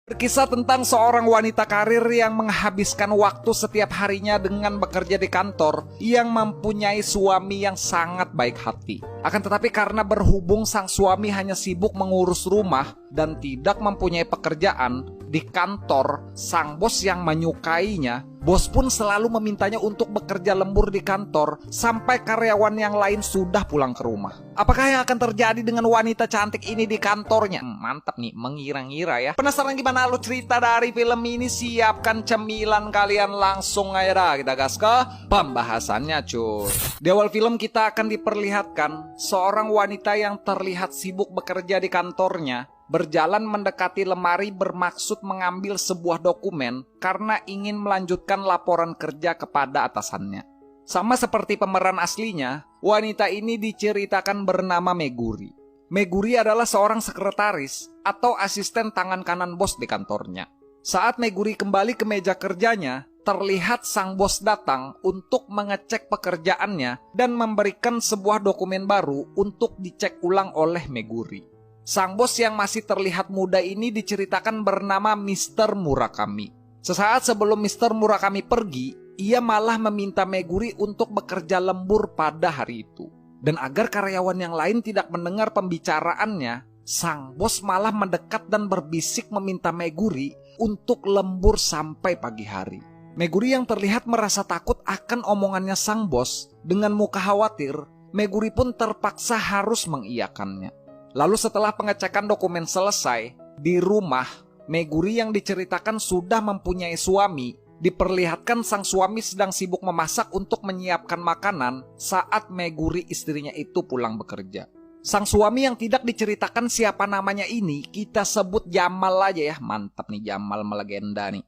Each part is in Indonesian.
Berkisah tentang seorang wanita karir yang menghabiskan waktu setiap harinya dengan bekerja di kantor yang mempunyai suami yang sangat baik hati. Akan tetapi karena berhubung sang suami hanya sibuk mengurus rumah dan tidak mempunyai pekerjaan di kantor, sang bos yang menyukainya, bos pun selalu memintanya untuk bekerja lembur di kantor sampai karyawan yang lain sudah pulang ke rumah. Apakah yang akan terjadi dengan wanita cantik ini di kantornya? Mantap nih, mengira-ngira ya. Penasaran gimana alur cerita dari film ini? Siapkan cemilan kalian, langsung aja dah kita gas ke pembahasannya cuy. Di awal film kita akan diperlihatkan seorang wanita yang terlihat sibuk bekerja di kantornya berjalan mendekati lemari bermaksud mengambil sebuah dokumen karena ingin melanjutkan laporan kerja kepada atasannya. Sama seperti pemeran aslinya, wanita ini diceritakan bernama Meguri. Meguri adalah seorang sekretaris atau asisten tangan kanan bos di kantornya. Saat Meguri kembali ke meja kerjanya, terlihat sang bos datang untuk mengecek pekerjaannya dan memberikan sebuah dokumen baru untuk dicek ulang oleh Meguri. Sang bos yang masih terlihat muda ini diceritakan bernama Mr. Murakami. Sesaat sebelum Mr. Murakami pergi, ia malah meminta Meguri untuk bekerja lembur pada hari itu. Dan agar karyawan yang lain tidak mendengar pembicaraannya, sang bos malah mendekat dan berbisik meminta Meguri untuk lembur sampai pagi hari. Meguri yang terlihat merasa takut akan omongannya sang bos, dengan muka khawatir, Meguri pun terpaksa harus mengiyakannya. Lalu setelah pengecekan dokumen selesai, di rumah, Meguri yang diceritakan sudah mempunyai suami, diperlihatkan sang suami sedang sibuk memasak untuk menyiapkan makanan saat Meguri istrinya itu pulang bekerja. Sang suami yang tidak diceritakan siapa namanya ini, kita sebut Jamal aja ya. Mantap nih, Jamal melegenda nih.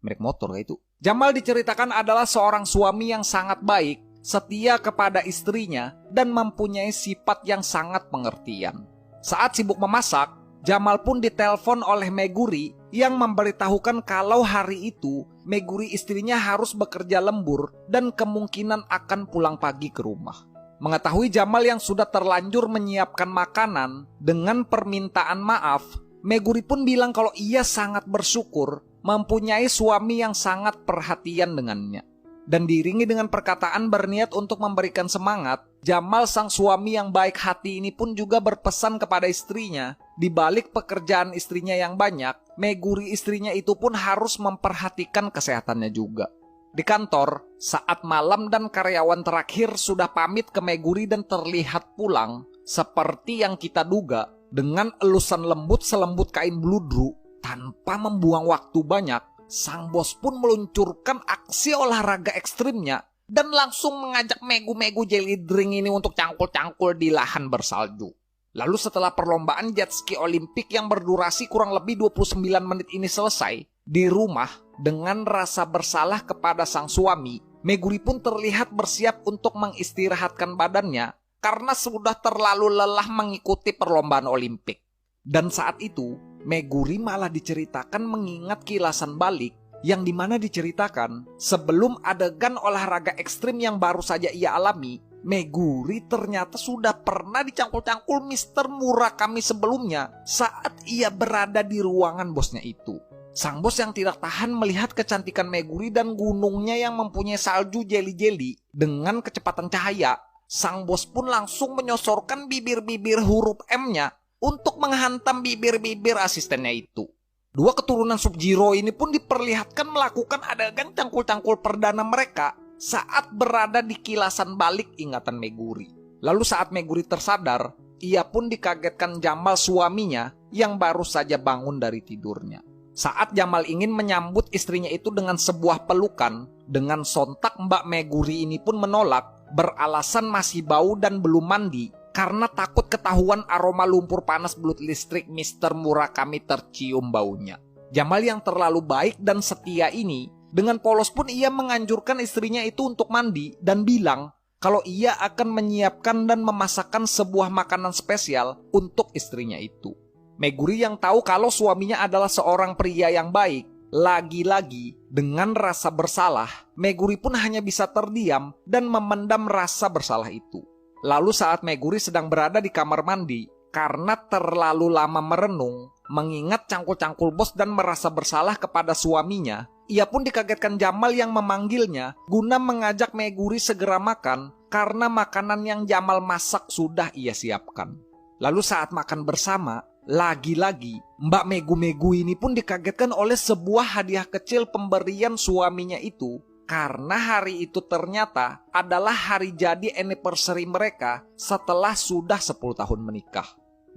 Merek motor kayak itu. Jamal diceritakan adalah seorang suami yang sangat baik, setia kepada istrinya, dan mempunyai sifat yang sangat pengertian. Saat sibuk memasak, Jamal pun ditelepon oleh Meguri yang memberitahukan kalau hari itu Meguri istrinya harus bekerja lembur dan kemungkinan akan pulang pagi ke rumah. Mengetahui Jamal yang sudah terlanjur menyiapkan makanan dengan permintaan maaf, Meguri pun bilang kalau ia sangat bersyukur mempunyai suami yang sangat perhatian dengannya. Dan diiringi dengan perkataan berniat untuk memberikan semangat, Jamal sang suami yang baik hati ini pun juga berpesan kepada istrinya, di balik pekerjaan istrinya yang banyak, Meguri istrinya itu pun harus memperhatikan kesehatannya juga. Di kantor, saat malam dan karyawan terakhir sudah pamit ke Meguri dan terlihat pulang, seperti yang kita duga, dengan elusan lembut selembut kain bludru, tanpa membuang waktu banyak, sang bos pun meluncurkan aksi olahraga ekstrimnya dan langsung mengajak Megu-Megu jelly drink ini untuk cangkul-cangkul di lahan bersalju. Lalu setelah perlombaan jet ski olimpik yang berdurasi kurang lebih 29 menit ini selesai, di rumah dengan rasa bersalah kepada sang suami, Meguri pun terlihat bersiap untuk mengistirahatkan badannya karena sudah terlalu lelah mengikuti perlombaan olimpik. Dan saat itu, Meguri malah diceritakan mengingat kilasan balik yang dimana diceritakan sebelum adegan olahraga ekstrim yang baru saja ia alami, Meguri ternyata sudah pernah dicangkul-cangkul Mr. Murakami sebelumnya saat ia berada di ruangan bosnya itu. Sang bos yang tidak tahan melihat kecantikan Meguri dan gunungnya yang mempunyai salju jeli-jeli dengan kecepatan cahaya, sang bos pun langsung menyosorkan bibir-bibir huruf M-nya untuk menghantam bibir-bibir asistennya itu. Dua keturunan Sub-Zero ini pun diperlihatkan melakukan adegan cangkul-cangkul perdana mereka saat berada di kilasan balik ingatan Meguri. Lalu saat Meguri tersadar, ia pun dikagetkan Jamal suaminya yang baru saja bangun dari tidurnya. Saat Jamal ingin menyambut istrinya itu dengan sebuah pelukan, dengan sontak Mbak Meguri ini pun menolak, beralasan masih bau dan belum mandi, karena takut ketahuan aroma lumpur panas belut listrik Mr. Murakami tercium baunya. Jamal yang terlalu baik dan setia ini, dengan polos pun ia menganjurkan istrinya itu untuk mandi dan bilang kalau ia akan menyiapkan dan memasakkan sebuah makanan spesial untuk istrinya itu. Meguri yang tahu kalau suaminya adalah seorang pria yang baik, lagi-lagi dengan rasa bersalah, Meguri pun hanya bisa terdiam dan memendam rasa bersalah itu. Lalu saat Meguri sedang berada di kamar mandi, karena terlalu lama merenung, Mengingat cangkul-cangkul bos dan merasa bersalah kepada suaminya, ia pun dikagetkan Jamal yang memanggilnya guna mengajak Meguri segera makan karena makanan yang Jamal masak sudah ia siapkan. Lalu saat makan bersama, lagi-lagi Mbak Megu-Megu ini pun dikagetkan oleh sebuah hadiah kecil pemberian suaminya itu, karena hari itu ternyata adalah hari jadi anniversary mereka setelah sudah 10 tahun menikah.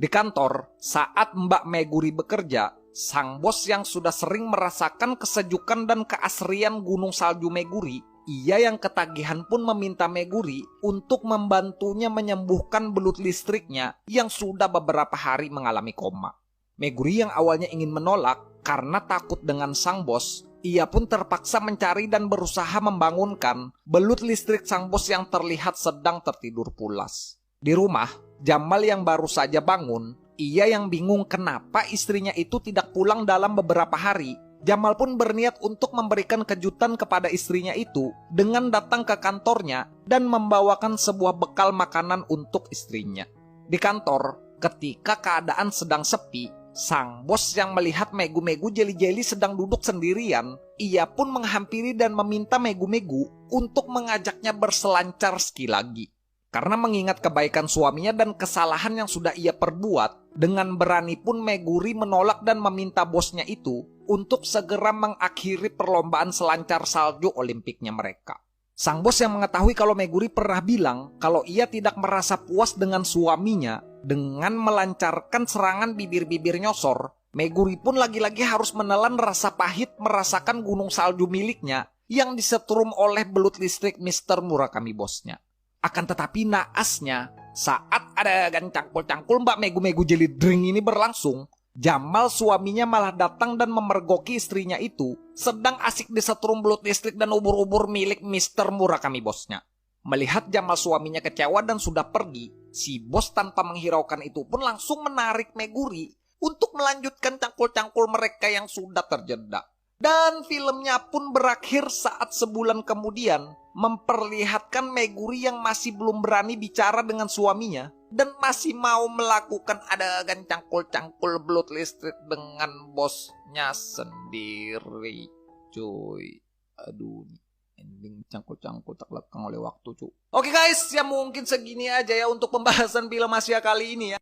Di kantor, saat Mbak Meguri bekerja, sang bos yang sudah sering merasakan kesejukan dan keasrian gunung salju Meguri, ia yang ketagihan pun meminta Meguri untuk membantunya menyembuhkan belut listriknya yang sudah beberapa hari mengalami koma. Meguri yang awalnya ingin menolak karena takut dengan sang bos, ia pun terpaksa mencari dan berusaha membangunkan belut listrik sang bos yang terlihat sedang tertidur pulas. Di rumah, Jamal yang baru saja bangun, ia yang bingung kenapa istrinya itu tidak pulang dalam beberapa hari. Jamal pun berniat untuk memberikan kejutan kepada istrinya itu dengan datang ke kantornya dan membawakan sebuah bekal makanan untuk istrinya. Di kantor, ketika keadaan sedang sepi, sang bos yang melihat Megu-Megu jeli-jeli sedang duduk sendirian, ia pun menghampiri dan meminta Megu-Megu untuk mengajaknya berselancar ski lagi. Karena mengingat kebaikan suaminya dan kesalahan yang sudah ia perbuat, dengan berani pun Meguri menolak dan meminta bosnya itu untuk segera mengakhiri perlombaan selancar salju olimpiknya mereka. Sang bos yang mengetahui kalau Meguri pernah bilang kalau ia tidak merasa puas dengan suaminya dengan melancarkan serangan bibir-bibir nyosor, Meguri pun lagi-lagi harus menelan rasa pahit merasakan gunung salju miliknya yang disetrum oleh belut listrik Mr. Murakami bosnya. Akan tetapi naasnya, saat adegan cangkul-cangkul Mbak Megu-Megu Jelly Drink ini berlangsung, Jamal suaminya malah datang dan memergoki istrinya itu sedang asik disetrum belut listrik dan ubur-ubur milik Mr. Murakami bosnya. Melihat Jamal suaminya kecewa dan sudah pergi, si bos tanpa menghiraukan itu pun langsung menarik Meguri untuk melanjutkan cangkul-cangkul mereka yang sudah terjeda. Dan filmnya pun berakhir saat sebulan kemudian memperlihatkan Meguri yang masih belum berani bicara dengan suaminya dan masih mau melakukan adegan cangkul-cangkul belut listrik dengan bosnya sendiri. Cuy, aduh, ending cangkul-cangkul tak lekang oleh waktu, cuy. Oke guys, ya mungkin segini aja ya untuk pembahasan film Asia kali ini ya.